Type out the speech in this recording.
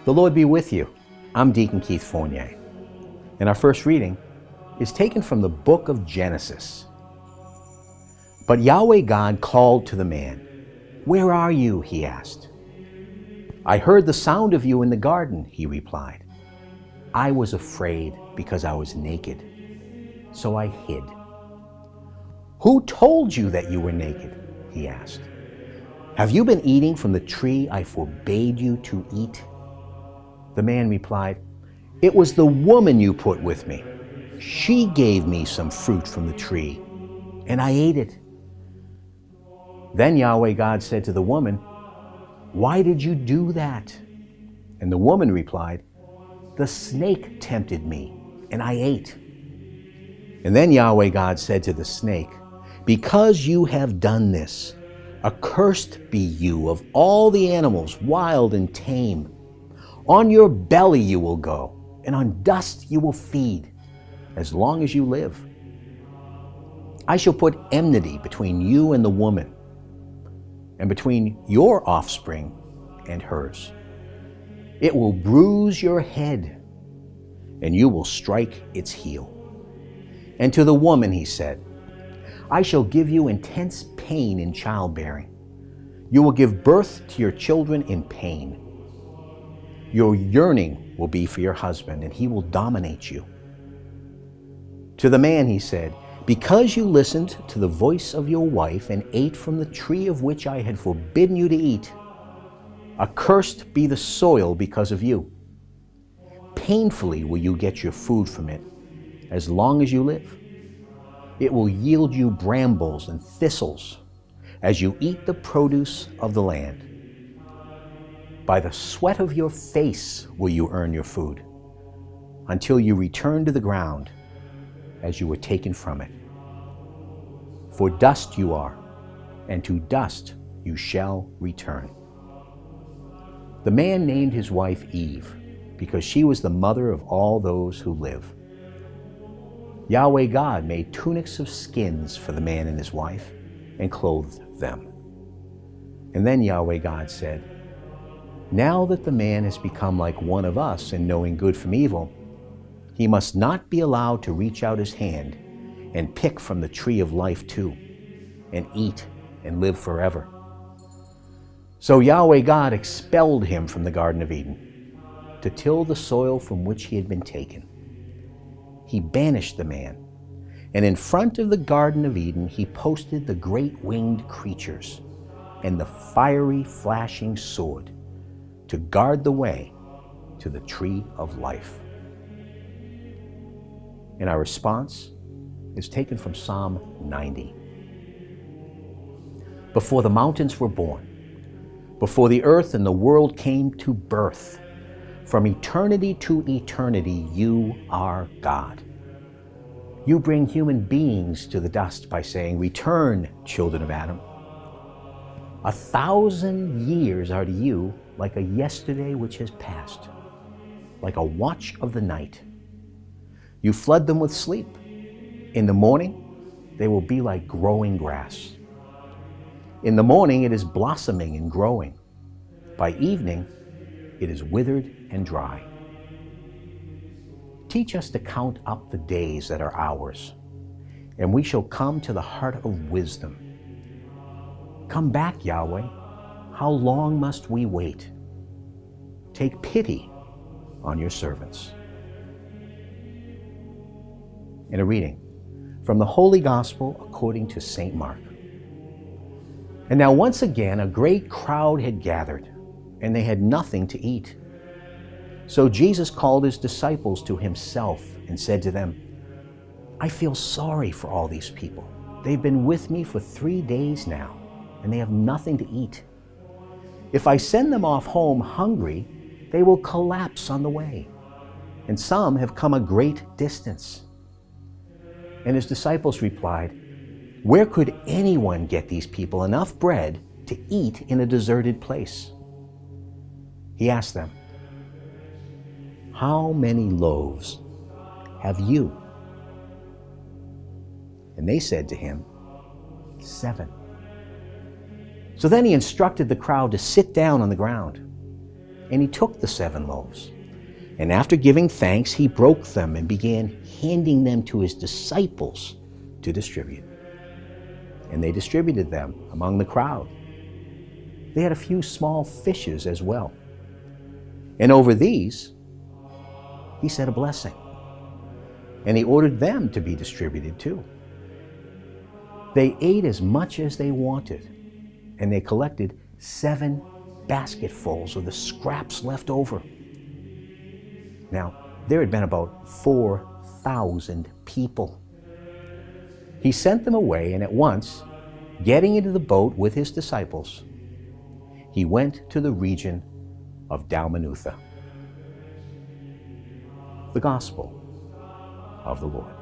The Lord be with you. I'm Deacon Keith Fournier, and our first reading is taken from the book of Genesis. But Yahweh God called to the man. "Where are you?" he asked. "I heard the sound of you in the garden," he replied. "I was afraid because I was naked, so I hid." "Who told you that you were naked?" he asked. "Have you been eating from the tree I forbade you to eat?" The man replied, "It was the woman you put with me. She gave me some fruit from the tree, and I ate it." Then Yahweh God said to the woman, "Why did you do that?" And the woman replied, "The snake tempted me, and I ate." And then Yahweh God said to the snake, "Because you have done this, accursed be you of all the animals, wild and tame. On your belly you will go, and on dust you will feed, as long as you live. I shall put enmity between you and the woman, and between your offspring and hers. It will bruise your head, and you will strike its heel." And to the woman he said, "I shall give you intense pain in childbearing. You will give birth to your children in pain. Your yearning will be for your husband, and he will dominate you." To the man he said, "Because you listened to the voice of your wife and ate from the tree of which I had forbidden you to eat, accursed be the soil because of you. Painfully will you get your food from it as long as you live. It will yield you brambles and thistles as you eat the produce of the land. By the sweat of your face will you earn your food, until you return to the ground as you were taken from it. For dust you are, and to dust you shall return." The man named his wife Eve, because she was the mother of all those who live. Yahweh God made tunics of skins for the man and his wife, and clothed them. And then Yahweh God said, "Now that the man has become like one of us in knowing good from evil, he must not be allowed to reach out his hand and pick from the tree of life too, and eat and live forever." So Yahweh God expelled him from the Garden of Eden to till the soil from which he had been taken. He banished the man, and in front of the Garden of Eden he posted the great winged creatures and the fiery flashing sword to guard the way to the tree of life. And our response is taken from Psalm 90. Before the mountains were born, before the earth and the world came to birth, from eternity to eternity, you are God. You bring human beings to the dust by saying, "Return, children of Adam." 1,000 years are to you like a yesterday which has passed, like a watch of the night. You flood them with sleep. In the morning, they will be like growing grass. In the morning, it is blossoming and growing. By evening, it is withered and dry. Teach us to count up the days that are ours, and we shall come to the heart of wisdom. Come back, Yahweh. How long must we wait? Take pity on your servants. In a reading from the Holy Gospel according to St. Mark. And now once again a great crowd had gathered, and they had nothing to eat. So Jesus called his disciples to himself and said to them, "I feel sorry for all these people. They've been with me for 3 days now, and they have nothing to eat. If I send them off home hungry, they will collapse on the way, and some have come a great distance." And his disciples replied, "Where could anyone get these people enough bread to eat in a deserted place?" He asked them, "How many loaves have you?" And they said to him, 7. So then he instructed the crowd to sit down on the ground. And he took the 7 loaves, and after giving thanks, he broke them and began handing them to his disciples to distribute. And they distributed them among the crowd. They had a few small fishes as well. And over these, he said a blessing. And he ordered them to be distributed too. They ate as much as they wanted, and they collected 7 basketfuls of the scraps left over. Now, there had been about 4,000 people. He sent them away, and at once, getting into the boat with his disciples, he went to the region of Dalmanutha. The Gospel of the Lord.